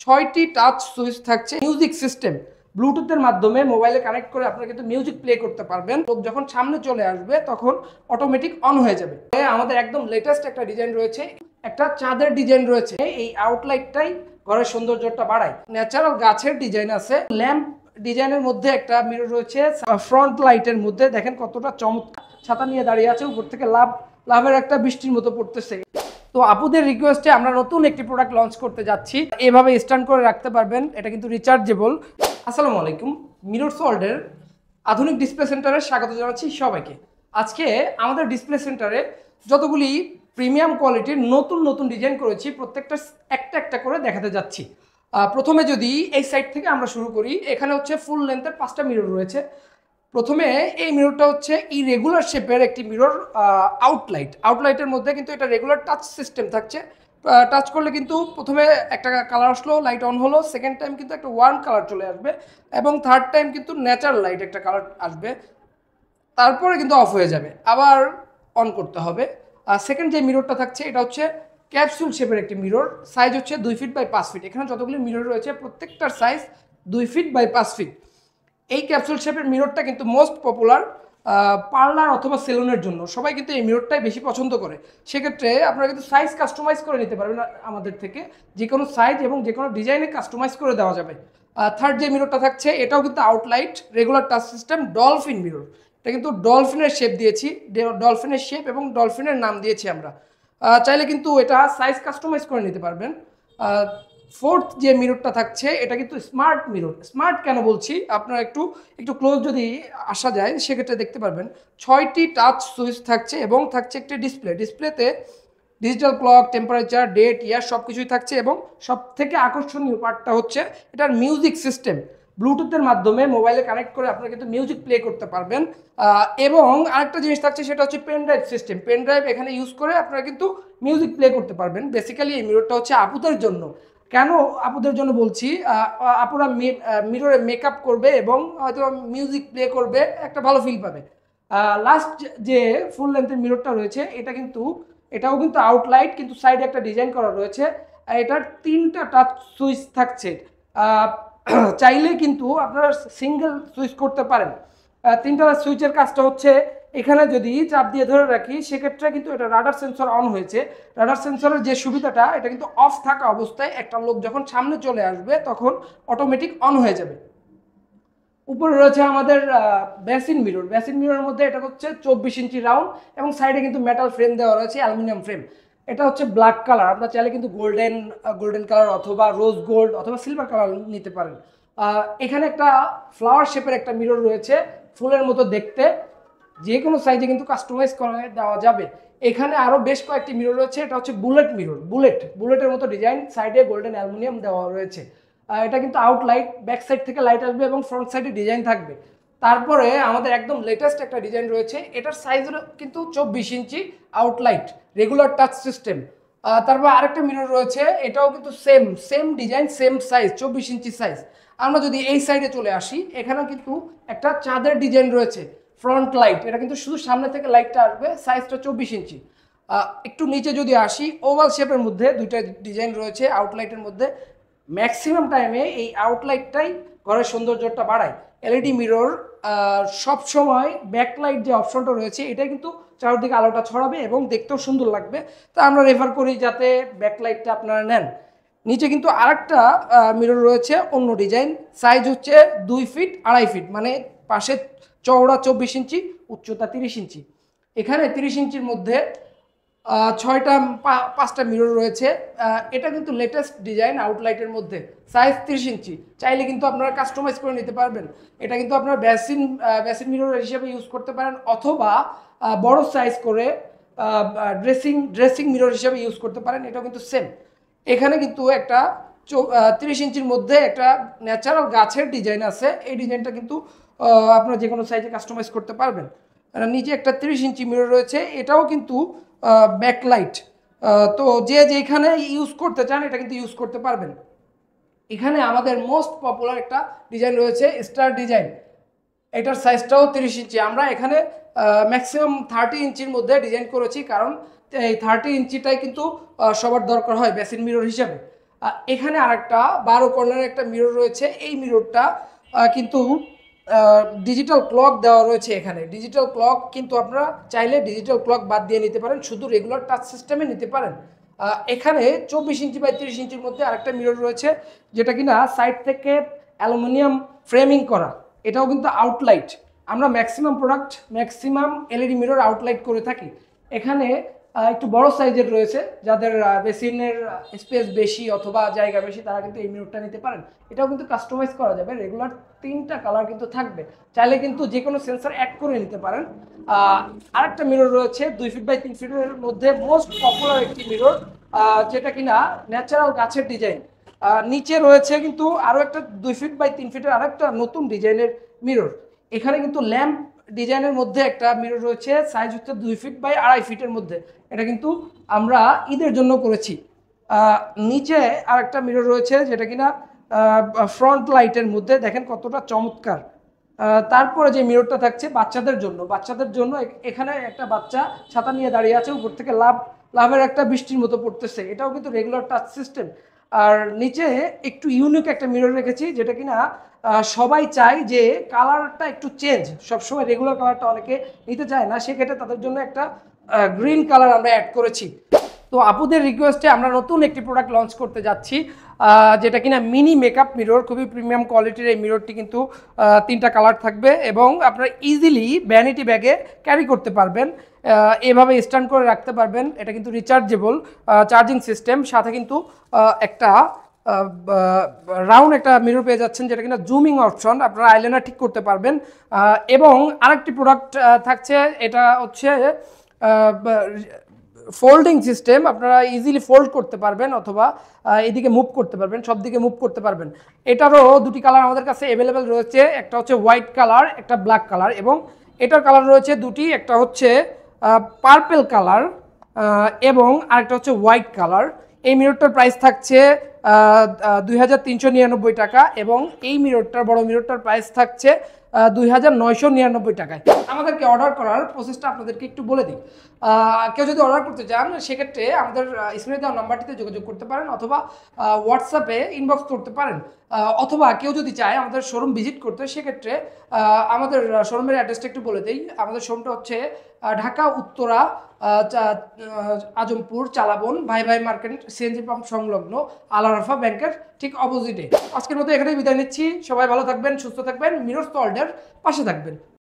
6টি touch switch থাকছে, music system ব্লুটুথের মাধ্যমে মোবাইলে কানেক্ট করে আপনারা কিন্তু মিউজিক প্লে করতে পারবেন। লোক যখন সামনে চলে আসবে তখন অটোমেটিক অন হয়ে যাবে। আমাদের একদম লেটেস্ট একটা ডিজাইন রয়েছে, একটা চাঁদের ডিজাইন রয়েছে। এই আউটলাইটটাই ঘরের সৌন্দর্যটা বাড়ায়। ন্যাচারাল গাছের ডিজাইন আছে, ল্যাম্প ডিজাইনের মধ্যে একটা মিরর রয়েছে। ফ্রন্ট লাইটের মধ্যে দেখেন কতটা চমৎকার, ছাতা নিয়ে দাঁড়িয়ে আছে, উপর থেকে লাভের একটা বৃষ্টির মতো পড়তেছে। তো আপুদের রিকোয়েস্টে আমরা নতুন একটি প্রোডাক্ট লঞ্চ করতে যাচ্ছি, এভাবে স্ট্যান্ড করে রাখতে পারবেন। এটা কিন্তু রিচার্জেবল। আসসালামু আলাইকুম, মিরর ওয়ার্ল্ডের আধুনিক ডিসপ্লে সেন্টারে স্বাগত জানাচ্ছি সবাইকে। আজকে আমাদের ডিসপ্লে সেন্টারে যতগুলি প্রিমিয়াম কোয়ালিটির নতুন নতুন ডিজাইন করেছি, প্রত্যেকটা একটা একটা করে দেখাতে যাচ্ছি। প্রথমে যদি এই সাইড থেকে আমরা শুরু করি, এখানে হচ্ছে ফুল লেন্থের 5টা মিরর রয়েছে। প্রথমে এই মিররটা হচ্ছে ইরেগুলার শেপের একটি মিরর, আউটলাইটের মধ্যে কিন্তু এটা রেগুলার টাচ সিস্টেম থাকছে। টাচ করলে কিন্তু প্রথমে একটা কালার আসলো, লাইট অন হলো, সেকেন্ড টাইম কিন্তু একটা ওয়ার্ম কালার চলে আসবে, এবং থার্ড টাইম কিন্তু ন্যাচারাল লাইট একটা কালার আসবে, তারপরে কিন্তু অফ হয়ে যাবে, আবার অন করতে হবে। আর সেকেন্ড যে মিররটা থাকছে এটা হচ্ছে ক্যাপসুল শেপের একটি মিরর, সাইজ হচ্ছে 2 ফিট বাই 5 ফিট। এখানে যতগুলি মিরর রয়েছে প্রত্যেকটার সাইজ 2 ফিট বাই 5 ফিট। এই ক্যাপসুল শেপের মিররটা কিন্তু মোস্ট পপুলার পার্লার অথবা সেলুনের জন্য। সবাই কিন্তু এই মিররটাই বেশি পছন্দ করে। সেক্ষেত্রে আপনারা কিন্তু সাইজ কাস্টমাইজ করে নিতে পারবেন আমাদের থেকে, যে কোনো সাইজ এবং যে কোনো ডিজাইনে কাস্টমাইজ করে দেওয়া যাবে। থার্ড যে মিররটা থাকছে এটাও কিন্তু আউটলাইট, regular touch system, dolphin mirror. এটা কিন্তু ডলফিনের শেপ দিয়েছি, ডলফিনের শেপ এবং ডলফিনের নাম দিয়েছি আমরা। চাইলে কিন্তু এটা সাইজ কাস্টমাইজ করে নিতে পারবেন। ফোর্থ যে মিররটা থাকছে এটা কিন্তু স্মার্ট মিরর। স্মার্ট কেন বলছি, আপনারা একটু ক্লোজ যদি আসা যায় সেক্ষেত্রে দেখতে পারবেন 6টি টাচ সুইচ থাকছে এবং থাকছে একটি ডিসপ্লেতে ডিজিটাল ক্লক, টেম্পারেচার, ডেট, ইয়ার সব কিছুই থাকছে। এবং সব থেকে আকর্ষণীয় পার্টটা হচ্ছে এটার মিউজিক সিস্টেম। ব্লুটুথের মাধ্যমে মোবাইলে কানেক্ট করে আপনারা কিন্তু মিউজিক প্লে করতে পারবেন। এবং আরেকটা জিনিস থাকছে সেটা হচ্ছে pen drive system. Pen drive এখানে ইউজ করে আপনারা কিন্তু মিউজিক প্লে করতে পারবেন। বেসিক্যালি এই মিররটা হচ্ছে আপুদের জন্য। কেন আপুদের জন্য বলছি, আপুরা মিররে মেকআপ করবে এবং হয়তো মিউজিক প্লে করবে, একটা ভালো ফিল পাবে। লাস্ট যে ফুল লেন্থের মিররটা রয়েছে এটাও কিন্তু আউটলাইট, কিন্তু সাইডে একটা ডিজাইন করা রয়েছে। এটার 3টা টাচ সুইচ থাকছে। চাইলে কিন্তু আপনারা সিঙ্গেল সুইচ করতে পারেন। 3টা সুইচের কাজটা হচ্ছে, এখানে যদি চাপ দিয়ে ধরে রাখি সেক্ষেত্রে কিন্তু এটা রাডার সেন্সর অন হয়েছে। রাডার সেন্সরের যে সুবিধাটা, এটা কিন্তু অফ থাকা অবস্থায় একটা লোক যখন সামনে চলে আসবে তখন অটোমেটিক অন হয়ে যাবে। উপরে রয়েছে আমাদের বেসিন মিররের মধ্যে এটা হচ্ছে 24 ইঞ্চি রাউন্ড, এবং সাইডে কিন্তু মেটাল ফ্রেম দেওয়া রয়েছে, অ্যালুমিনিয়াম ফ্রেম। এটা হচ্ছে ব্ল্যাক কালার, আপনারা চাইলে কিন্তু গোল্ডেন কালার অথবা রোজ গোল্ড অথবা সিলভার কালার নিতে পারেন। এখানে একটা ফ্লাওয়ার শেপের একটা মিরর রয়েছে, ফুলের মতো দেখতে, যে কোনো সাইজে কিন্তু কাস্টমাইজ করে দেওয়া যাবে। এখানে আরও বেশ কয়েকটি মিরর রয়েছে। এটা হচ্ছে বুলেট মিরর, বুলেটের মতো ডিজাইন, সাইডে গোল্ডেন অ্যালুমিনিয়াম দেওয়া রয়েছে। এটা কিন্তু আউটলাইট, ব্যাক সাইড থেকে লাইট আসবে এবং ফ্রন্ট সাইডে ডিজাইন থাকবে। তারপরে আমাদের একদম লেটেস্ট একটা ডিজাইন রয়েছে, এটার সাইজ কিন্তু 24 ইঞ্চি, আউটলাইট, রেগুলার টাচ সিস্টেম। তারপর আরেকটা মিরর রয়েছে, এটাও কিন্তু সেম ডিজাইন, সেম সাইজ, 24 ইঞ্চি সাইজ। আমরা যদি এই সাইডে চলে আসি, এখানেও কিন্তু একটা চাঁদের ডিজাইন রয়েছে, ফ্রন্ট লাইট। এটা কিন্তু শুধু সামনে থেকে লাইটটা আসবে, সাইজটা 24 ইঞ্চি। একটু নিচে যদি আসি, ওভাল শেপের মধ্যে 2টা ডিজাইন রয়েছে আউটলাইটের মধ্যে। ম্যাক্সিমাম টাইমে এই আউটলাইটটাই ঘরের সৌন্দর্যটা বাড়ায়। এলইডি মিরর, সবসময় ব্যাকলাইট যে অপশনটা রয়েছে এটা কিন্তু চারদিকে আলোটা ছড়াবে এবং দেখতেও সুন্দর লাগবে। তা আমরা রেফার করি যাতে ব্যাকলাইটটা আপনারা নেন। নিচে কিন্তু আরেকটা মিরর রয়েছে, অন্য ডিজাইন, সাইজ হচ্ছে 2 ফিট 2.5 ফিট, মানে পাশে চওড়া 24 ইঞ্চি, উচ্চতা 30 ইঞ্চি। এখানে 30 ইঞ্চির মধ্যে 5টা মিরর রয়েছে। এটা কিন্তু লেটেস্ট ডিজাইন আউটলাইটের মধ্যে, সাইজ 30 ইঞ্চি। চাইলে কিন্তু আপনারা কাস্টমাইজ করে নিতে পারবেন। এটা কিন্তু আপনারা বেসিন মিরর হিসেবে ইউজ করতে পারেন, অথবা বড় সাইজ করে ড্রেসিং মিরর হিসেবে ইউজ করতে পারেন। এটাও কিন্তু সেম। এখানে কিন্তু একটা 30 ইঞ্চির মধ্যে একটা ন্যাচারাল গাছের ডিজাইন আছে। এই ডিজাইনটা কিন্তু আপনারা যে কোনো সাইজে কাস্টমাইজ করতে পারবেন। নিচে একটা 30 ইঞ্চি মিরর রয়েছে, এটাও কিন্তু ব্যাকলাইট। তো যেখানে ইউজ করতে চান এটা কিন্তু ইউজ করতে পারবেন। এখানে আমাদের মোস্ট পপুলার একটা ডিজাইন রয়েছে, স্টার ডিজাইন। এটার সাইজটাও 30 ইঞ্চি। আমরা এখানে ম্যাক্সিমাম 30 ইঞ্চির মধ্যে ডিজাইন করেছি, কারণ এই 30 ইঞ্চিটাই কিন্তু সবার দরকার হয় বেসিন মিরর হিসাবে। এখানে আরেকটা 12 কর্নারের একটা মিরর রয়েছে। এই মিররটা কিন্তু ডিজিটাল ক্লক দেওয়া রয়েছে। এখানে ডিজিটাল ক্লক কিন্তু আপনারা চাইলে ডিজিটাল ক্লক বাদ দিয়ে নিতে পারেন, শুধু রেগুলার টাচ সিস্টেমে নিতে পারেন। এখানে 24 ইঞ্চি বাই 30 ইঞ্চির মধ্যে আরেকটা মিরর রয়েছে, যেটা কিনা সাইড থেকে অ্যালুমিনিয়াম ফ্রেমিং করা। এটাও কিন্তু আউটলাইট। আমরা ম্যাক্সিমাম এলইডি মিরর আউটলাইট করে থাকি। এখানে একটু বড় সাইজের রয়েছে, যাদের বেসিনের স্পেস বেশি অথবা জায়গা বেশি তারা কিন্তু এই মিররটা নিতে পারেন। এটাও কিন্তু কাস্টমাইজ করা যাবে, রেগুলার 3টা কালার কিন্তু থাকবে, চাইলে কিন্তু যে কোনো সেন্সর অ্যাড করে নিতে পারেন। আরেকটা মিরর রয়েছে 2 ফিট বাই 3 ফিটের মধ্যে মোস্ট পপুলার একটি মিরর, যেটা কিনা ন্যাচারাল গাছের ডিজাইন। নিচে রয়েছে কিন্তু আরও একটা 2 ফিট বাই 3 ফিটের আরেকটা নতুন ডিজাইনের মিরর। এখানে কিন্তু ল্যাম্প ডিজাইনের মধ্যে একটা মিরর রয়েছে, সাইজ হচ্ছে 2 ফিট বাই 2.5 ফিটের মধ্যে। এটা কিন্তু আমরা ঈদের জন্য করেছি। নিচে আরেকটা মিরর রয়েছে, যেটা কিনা ফ্রন্ট লাইটের মধ্যে, দেখেন কতটা চমৎকার। তারপরে যে মিররটা থাকছে বাচ্চাদের জন্য এখানে একটা বাচ্চা ছাতা নিয়ে দাঁড়িয়ে আছে, উপর থেকে লাভের একটা বৃষ্টির মতো পড়তেছে। এটাও কিন্তু রেগুলার টাচ সিস্টেম। আর নিচে একটু ইউনিক একটা মিরর রেখেছি, যেটা কিনা সবাই চায় যে কালারটা একটু চেঞ্জ, সবসময় রেগুলার কালারটা অনেকে নিতে চায় না, সেক্ষেত্রে তাদের জন্য একটা গ্রিন কালার আমরা অ্যাড করেছি। তো আপুদের রিকোয়েস্টে আমরা নতুন একটি প্রোডাক্ট লঞ্চ করতে যাচ্ছি, যেটা কিনা মিনি মেকআপ মিরর। খুবই প্রিমিয়াম কোয়ালিটির এই মিররটি কিন্তু 3টা কালার থাকবে এবং আপনারা ইজিলি ভ্যানিটি ব্যাগে ক্যারি করতে পারবেন, এভাবে স্ট্যান্ড করে রাখতে পারবেন। এটা কিন্তু রিচার্জেবল চার্জিং সিস্টেম, সাথে কিন্তু একটা রাউন্ড একটা মিরর পেয়ে যাচ্ছেন, যেটা কিনা জুমিং অপশন, আপনারা আইলাইনার ঠিক করতে পারবেন। এবং আরেকটি প্রোডাক্ট থাকছে, এটা হচ্ছে ফোল্ডিং সিস্টেম। আপনারা ইজিলি ফোল্ড করতে পারবেন অথবা এদিকে মুভ করতে পারবেন, সব দিকে মুভ করতে পারবেন। এটারও 2টি কালার আমাদের কাছে অ্যাভেলেবেল রয়েছে, একটা হচ্ছে হোয়াইট কালার, একটা ব্ল্যাক কালার। এবং এটার কালার রয়েছে 2টি, একটা হচ্ছে পার্পেল কালার এবং আরেকটা হচ্ছে হোয়াইট কালার। এই মিররটার প্রাইস থাকছে 2399 টাকা এবং এই মিররটার বড় মিররটার প্রাইস থাকছে 2999 টাকায়। আমাদেরকে অর্ডার করার প্রসেসটা আপনাদেরকে একটু বলে দিই। কেউ যদি অর্ডার করতে চান সেক্ষেত্রে আমাদের স্ক্রিনে দেওয়া নাম্বারটিতে যোগাযোগ করতে পারেন অথবা হোয়াটসঅ্যাপে ইনবক্স করতে পারেন, অথবা কেউ যদি চায় আমাদের শোরুম ভিজিট করতে সেক্ষেত্রে আমাদের শোরুমের অ্যাড্রেসটা একটু বলে দিই। আমাদের শোরুমটা হচ্ছে ঢাকা উত্তরা আজমপুর চালাবন ভাই ভাই মার্কেট সিএনজি পাম্প সংলগ্ন আল আরাফা ব্যাংকের ঠিক অপোজিটে। আজকের মতো এখানেই বিদায় নিচ্ছি। সবাই ভালো থাকবেন, সুস্থ থাকবেন, মিরর ওয়ার্ল্ডের পাশে থাকবেন।